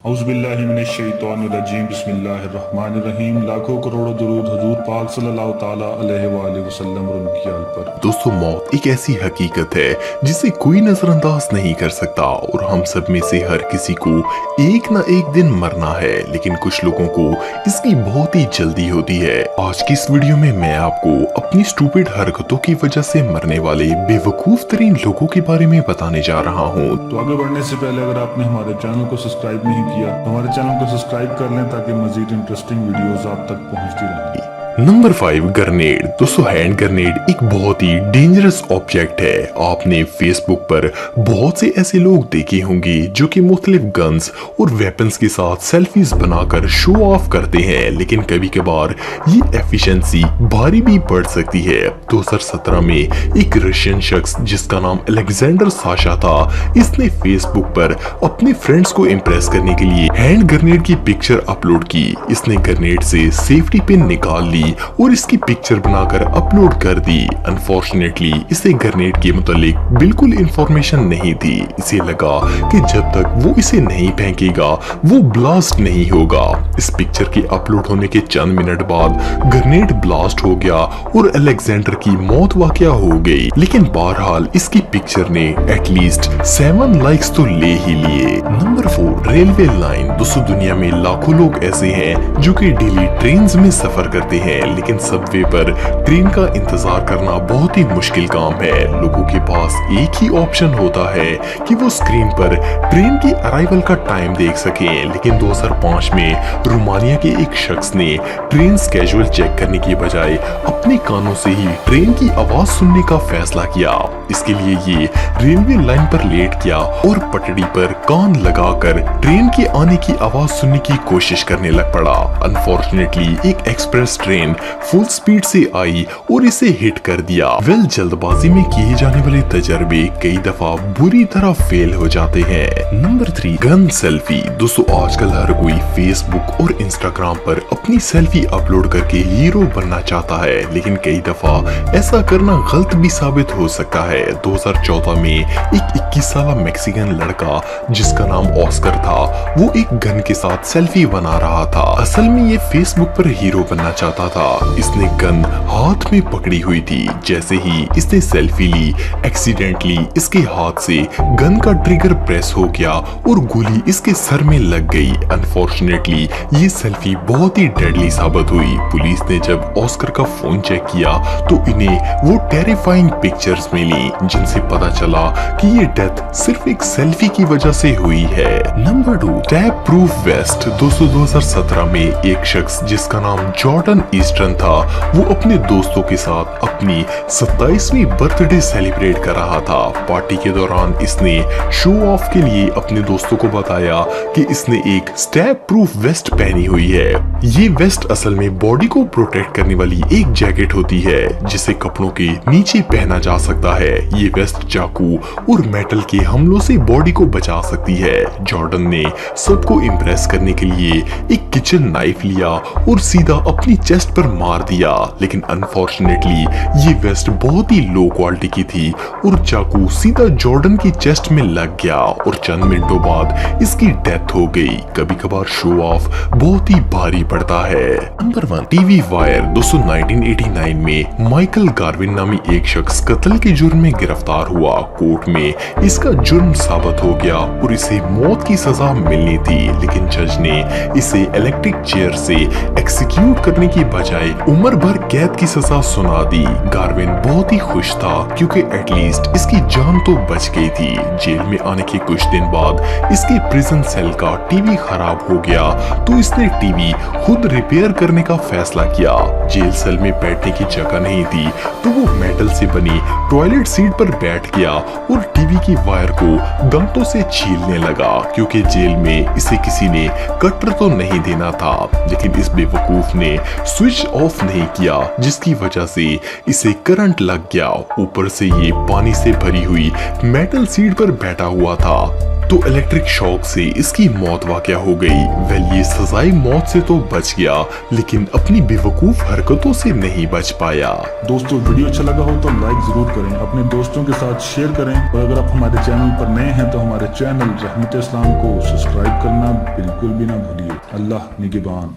औज़ुबिल्लाहिमिनश्शैतानिर्रजीम बिस्मिल्लाहिर्रहमानिर्रहीम। लाखों करोड़ों दुरूद हुजूर पाक सल्लल्लाहु ताला अलैहि वसल्लम की आल पर। दोस्तों, मौत एक ऐसी हकीकत है जिसे कोई नजरअंदाज नहीं कर सकता और हम सब में से हर किसी को एक ना एक दिन मरना है, लेकिन कुछ लोगों को इसकी बहुत ही जल्दी होती है। आज की इस वीडियो में मैं आपको अपनी स्टूपिड हरकतों की वजह से मरने वाले बेवकूफ तरीन लोगों के बारे में बताने जा रहा हूँ। तो आगे बढ़ने से पहले अगर आपने हमारे चैनल को सब्सक्राइब नहीं किया तो हमारे चैनल को सब्सक्राइब कर लें ताकि मजीद इंटरेस्टिंग वीडियोस आप तक पहुंचती रहेंगी। Number 5, grenade. दोस्तों, हैंड ग्रेनेड एक बहुत ही डेंजरस ऑब्जेक्ट है। आपने फेसबुक पर बहुत से ऐसे लोग देखे होंगे जो कि मुख्तलिफ गन्स और वेपन्स के साथ सेल्फीज बनाकर शो ऑफ करते हैं, लेकिन कभी कभार ये एफिशिएंसी भारी भी पड़ सकती है। 2017 में एक रशियन शख्स जिसका नाम अलेक्जेंडर साशा था, इसने फेसबुक पर अपने फ्रेंड्स को इम्प्रेस करने के लिए हैंड ग्रेनेड की पिक्चर अपलोड की। इसने ग्रेनेड से सेफ्टी पिन निकाल ली और इसकी पिक्चर बनाकर अपलोड कर दी। अनफॉर्चुनेटली इसे ग्रेनेड के मुतालिक बिल्कुल इंफॉर्मेशन नहीं थी। इसे लगा कि जब तक वो इसे नहीं फेंकेगा वो ब्लास्ट नहीं होगा। इस पिक्चर के अपलोड होने के चंद मिनट बाद ग्रेनेड ब्लास्ट हो गया और अलेक्जेंडर की मौत वाकया हो गई। लेकिन बहरहाल इसकी पिक्चर ने एटलीस्ट 7 लाइक्स तो ले ही लिए। Number 4, railway line. दोस्तों, दुनिया में लाखों लोग ऐसे हैं जो कि डेली ट्रेन में सफर करते हैं, लेकिन सबवे पर ट्रेन का इंतजार करना बहुत ही मुश्किल काम है। लोगों के पास एक ही ऑप्शन होता है कि वो स्क्रीन पर ट्रेन की अराइवल का टाइम देख सकें, लेकिन 2005 में रोमानिया के एक शख्स ने ट्रेन स्केड्यूल चेक करने की बजाय अपने कानों से ही ट्रेन की आवाज सुनने का फैसला किया। इसके लिए ये रेलवे लाइन पर लेट गया और पटड़ी पर कान लगाकर ट्रेन के आने की आवाज सुनने की कोशिश करने लग पड़ा। अनफॉर्चुनेटली एक एक्सप्रेस ट्रेन फुल स्पीड से आई और इसे हिट कर दिया। जल्दबाजी में किए जाने वाले तजर्बे कई दफा बुरी तरह फेल हो जाते हैं। Number 3, gun selfie. दोस्तों, आजकल हर कोई फेसबुक और इंस्टाग्राम पर अपनी सेल्फी अपलोड करके हीरो बनना चाहता है, लेकिन कई दफा ऐसा करना गलत भी साबित हो सकता है। 2014 में एक 21 साल मैक्सिकन लड़का जिसका नाम ऑस्कर था, वो एक गन के साथ सेल्फी बना रहा था। असल में ये फेसबुक पर हीरो बनना चाहता था। इसने गन हाथ में पकड़ी हुई थी। जैसे ही इसने सेल्फी ली, एक्सीडेंटली इसके हाथ से गन का ट्रिगर प्रेस हो गया और गोली इसके सर में लग गई। अनफॉर्चुनेटली ये सेल्फी बहुत ही डेडली साबित हुई। पुलिस ने जब ऑस्कर का फोन चेक किया तो इन्हें वो टेरिफाइंग पिक्चर्स मिली जिनसे पता चला कि ये डेथ सिर्फ एक सेल्फी की वजह से हुई है। Number 2, tab proof waste. 2017 में एक शख्स जिसका नाम जॉर्डन ईस्टर्न था, वो अपने दोस्तों के साथ अपनी 27वीं बर्थडे सेलिब्रेट कर रहा था। पार्टी के दौरान इसने शो ऑफ के लिए अपने दोस्तों को बताया कि इसने एक स्टैब प्रूफ वेस्ट पहनी हुई है। ये वेस्ट असल में बॉडी को प्रोटेक्ट करने वाली एक जैकेट होती है जिसे कपड़ों के नीचे पहना जा सकता है। ये वेस्ट चाकू और मेटल के हमलों से बॉडी को बचा सकती है। जॉर्डन ने सबको इम्प्रेस करने के लिए एक किचन नाइफ लिया और सीधा अपनी चेस्ट पर मार दिया, लेकिन अनफॉर्चुनेटली ये वेस्ट बहुत ही लो क्वालिटी की थी और चाकू सीधा जॉर्डन की चेस्ट में लग गया और चंद मिनटों बाद इसकी डेथ हो गई। कभी कभार शो ऑफ बहुत ही भारी पड़ता है। Number 1, TV wire. दोस्तों, 1989 में माइकल गार्विन नामी एक शख्स कत्ल के जुर्म में गिरफ्तार हुआ। कोर्ट में इसका जुर्म साबित हो गया और इसे मौत की सजा मिलनी थी, लेकिन जज ने इसे इलेक्ट्रिक चेयर से एक्सिक्यूट करने की बजाय उम्र भर कैद की सजा सुना दी। गार्विन बहुत ही खुश था क्योंकि एटलीस्ट इसकी जान तो बच गई थी। जेल में आने के कुछ दिन बाद इसके प्रिजन सेल का टीवी खराब हो गया तो इसने टीवी खुद रिपेयर करने का फैसला किया। जेल सेल में बैठने की जगह नहीं थी तो वो मेटल से बनी टॉयलेट सीट पर बैठ गया और टीवी की वायर को दांतों से छीलने लगा क्योंकि जेल में इसे किसी ने कटर तो नहीं देना था, लेकिन इस बेवकूफ ने स्विच ऑफ नहीं किया जिसकी वजह से इसे करंट लग गया। ऊपर से ये पानी से भरी हुई मेटल सीट पर बैठा हुआ था। तो इलेक्ट्रिक शॉक से इसकी मौत वाकया हो गई। वेल ये सजाई मौत से तो बच गया, लेकिन अपनी बेवकूफ हरकतों से नहीं बच पाया। दोस्तों वीडियो अच्छा लगा हो तो लाइक जरूर करें, अपने दोस्तों के साथ शेयर करें, और अगर आप हमारे चैनल पर नए हैं तो हमारे चैनल रहमत इस्लाम को सब्सक्राइब करना बिल्कुल भी ना भूलिए। अल्लाह निगहबान।